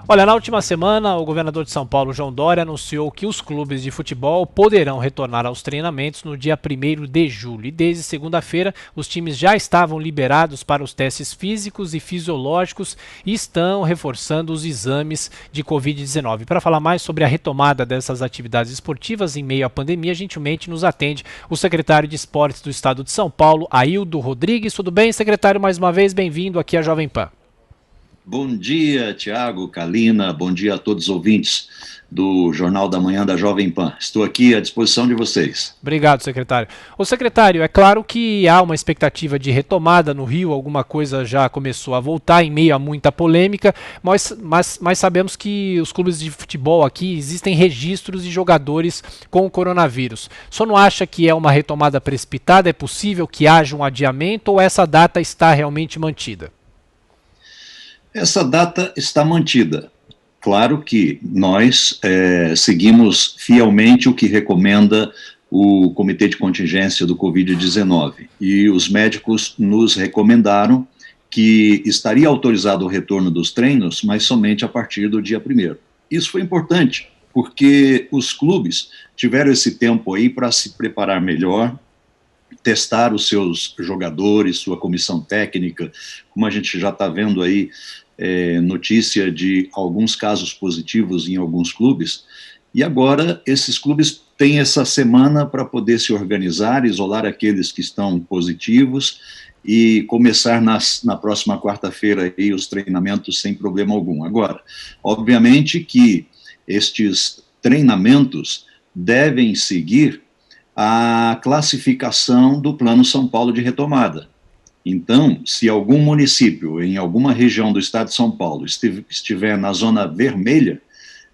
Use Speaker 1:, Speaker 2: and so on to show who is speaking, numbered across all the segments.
Speaker 1: Olha, na última semana, o governador de São Paulo, João Dória, anunciou que os clubes de futebol poderão retornar aos treinamentos no dia 1º de julho. E desde segunda-feira, os times já estavam liberados para os testes físicos e fisiológicos e estão reforçando os exames de Covid-19. Para falar mais sobre a retomada dessas atividades esportivas em meio à pandemia, gentilmente nos atende o secretário de Esportes do Estado de São Paulo, Aildo Rodrigues. Tudo bem, secretário? Mais uma vez, bem-vindo aqui à Jovem Pan.
Speaker 2: Bom dia, Tiago, Kalina, bom dia a todos os ouvintes do Jornal da Manhã da Jovem Pan. Estou aqui à disposição de vocês.
Speaker 1: Obrigado, secretário. Ô, secretário, é claro que há uma expectativa de retomada no Rio, alguma coisa já começou a voltar em meio a muita polêmica, mas sabemos que os clubes de futebol aqui existem registros de jogadores com o coronavírus. Só não acha que é uma retomada precipitada? É possível que haja um adiamento ou essa data está realmente mantida?
Speaker 2: Essa data está mantida. Claro que nós seguimos fielmente o que recomenda o Comitê de Contingência do Covid-19 e os médicos nos recomendaram que estaria autorizado o retorno dos treinos, mas somente a partir do dia 1º. Isso foi importante, porque os clubes tiveram esse tempo aí para se preparar melhor, testar os seus jogadores, sua comissão técnica, como a gente já está vendo aí, notícia de alguns casos positivos em alguns clubes, e agora esses clubes têm essa semana para poder se organizar, isolar aqueles que estão positivos e começar na próxima quarta-feira aí os treinamentos sem problema algum. Agora, obviamente que estes treinamentos devem seguir a classificação do Plano São Paulo de retomada. Então, se algum município em alguma região do estado de São Paulo estiver na zona vermelha,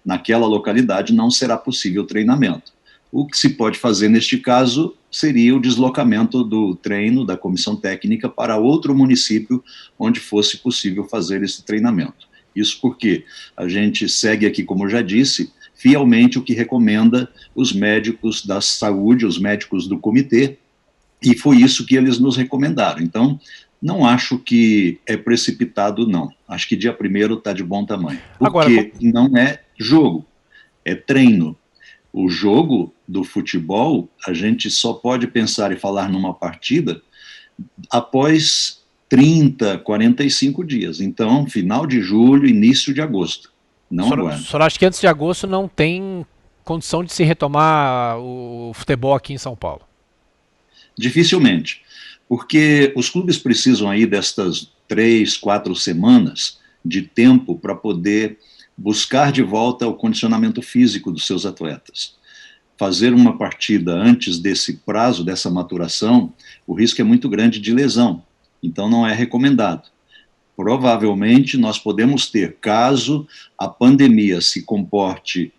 Speaker 2: naquela localidade não será possível treinamento. O que se pode fazer neste caso seria o deslocamento do treino da comissão técnica para outro município onde fosse possível fazer esse treinamento. Isso porque a gente segue aqui, como eu já disse, fielmente o que recomenda os médicos da saúde, os médicos do comitê, e foi isso que eles nos recomendaram. Então, não acho que é precipitado, não. Acho que dia 1º está de bom tamanho.
Speaker 1: Agora,
Speaker 2: Porque não é jogo, é treino. O jogo do futebol, a gente só pode pensar e falar numa partida após 30, 45 dias. Então, final de julho, início de agosto. Não
Speaker 1: o
Speaker 2: aguardo.
Speaker 1: senhor acha que antes de agosto não tem condição de se retomar o futebol aqui em São Paulo?
Speaker 2: Dificilmente, porque os clubes precisam aí destas 3, 4 semanas de tempo para poder buscar de volta o condicionamento físico dos seus atletas. Fazer uma partida antes desse prazo, dessa maturação, o risco é muito grande de lesão, então não é recomendado. Provavelmente nós podemos ter, caso a pandemia se comporte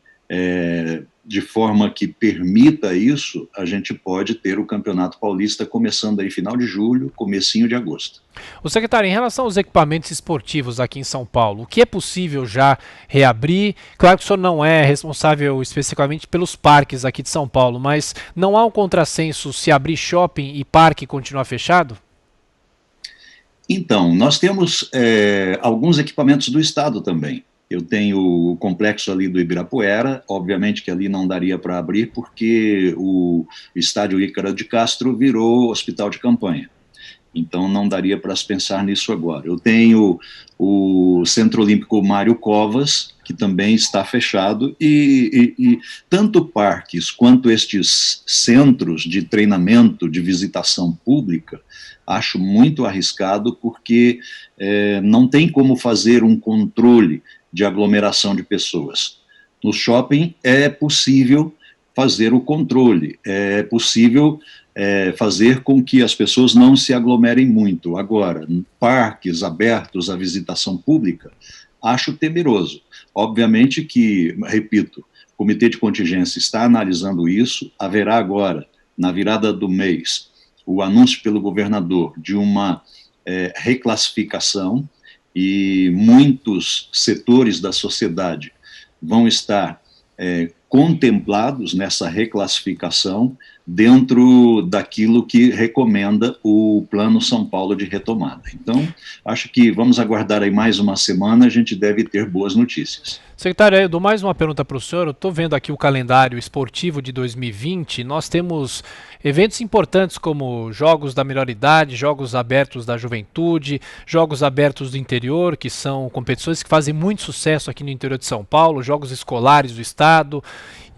Speaker 2: de forma que permita isso, a gente pode ter o Campeonato Paulista começando aí final de julho, comecinho de agosto.
Speaker 1: O secretário, em relação aos equipamentos esportivos aqui em São Paulo, o que é possível já reabrir? Claro que o senhor não é responsável especificamente pelos parques aqui de São Paulo, mas não há um contrassenso se abrir shopping e parque continuar fechado?
Speaker 2: Então, nós temos alguns equipamentos do Estado também. Eu tenho o complexo ali do Ibirapuera, obviamente que ali não daria para abrir, porque o estádio Ícaro de Castro virou hospital de campanha. Então não daria para se pensar nisso agora. Eu tenho o Centro Olímpico Mário Covas, que também está fechado, e tanto parques quanto estes centros de treinamento, de visitação pública, acho muito arriscado, porque não tem como fazer um controle de aglomeração de pessoas. No shopping é possível fazer o controle, é possível fazer com que as pessoas não se aglomerem muito. Agora, parques abertos à visitação pública, acho temeroso. Obviamente que, repito, o Comitê de Contingência está analisando isso, haverá agora, na virada do mês, o anúncio pelo governador de uma reclassificação, e muitos setores da sociedade vão estar contemplados nessa reclassificação dentro daquilo que recomenda o Plano São Paulo de retomada. Então, acho que vamos aguardar aí mais uma semana, a gente deve ter boas notícias.
Speaker 1: Secretário, eu dou mais uma pergunta para o senhor. Eu estou vendo aqui o calendário esportivo de 2020. Nós temos eventos importantes como Jogos da Melhor Idade, Jogos Abertos da Juventude, Jogos Abertos do Interior, que são competições que fazem muito sucesso aqui no interior de São Paulo, Jogos Escolares do Estado.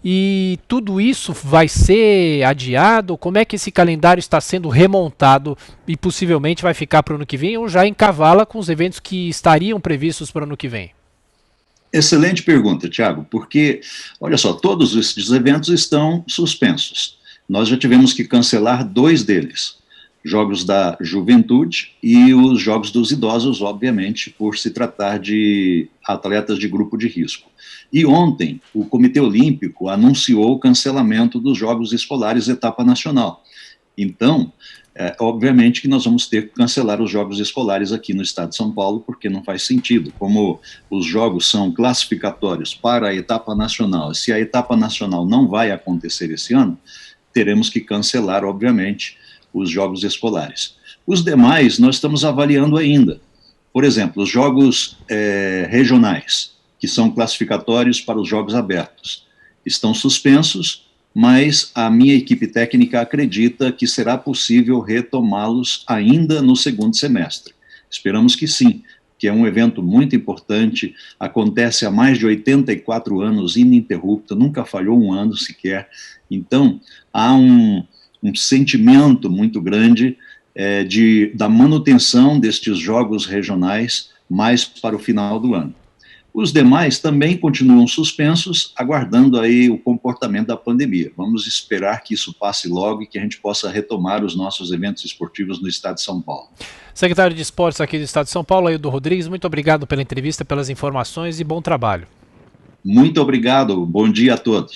Speaker 1: E tudo isso vai ser adiado? Como é que esse calendário está sendo remontado e possivelmente vai ficar para o ano que vem ou já encavala com os eventos que estariam previstos para o ano que vem?
Speaker 2: Excelente pergunta, Tiago, porque, olha só, todos esses eventos estão suspensos. Nós já tivemos que cancelar 2 deles, Jogos da Juventude e os Jogos dos Idosos, obviamente, por se tratar de atletas de grupo de risco. E ontem, o Comitê Olímpico anunciou o cancelamento dos Jogos Escolares Etapa Nacional. Então, obviamente que nós vamos ter que cancelar os Jogos Escolares aqui no estado de São Paulo, porque não faz sentido. Como os jogos são classificatórios para a etapa nacional, se a etapa nacional não vai acontecer esse ano, teremos que cancelar, obviamente, os Jogos Escolares. Os demais, nós estamos avaliando ainda. Por exemplo, os Jogos regionais, que são classificatórios para os Jogos Abertos, estão suspensos, mas a minha equipe técnica acredita que será possível retomá-los ainda no segundo semestre. Esperamos que sim, que é um evento muito importante, acontece há mais de 84 anos, ininterrupto, nunca falhou um ano sequer. Então, há um sentimento muito grande da manutenção destes jogos regionais mais para o final do ano. Os demais também continuam suspensos, aguardando aí o comportamento da pandemia. Vamos esperar que isso passe logo e que a gente possa retomar os nossos eventos esportivos no estado de São Paulo.
Speaker 1: Secretário de Esportes aqui do estado de São Paulo, Aildo Rodrigues, muito obrigado pela entrevista, pelas informações e bom trabalho.
Speaker 2: Muito obrigado, bom dia a todos.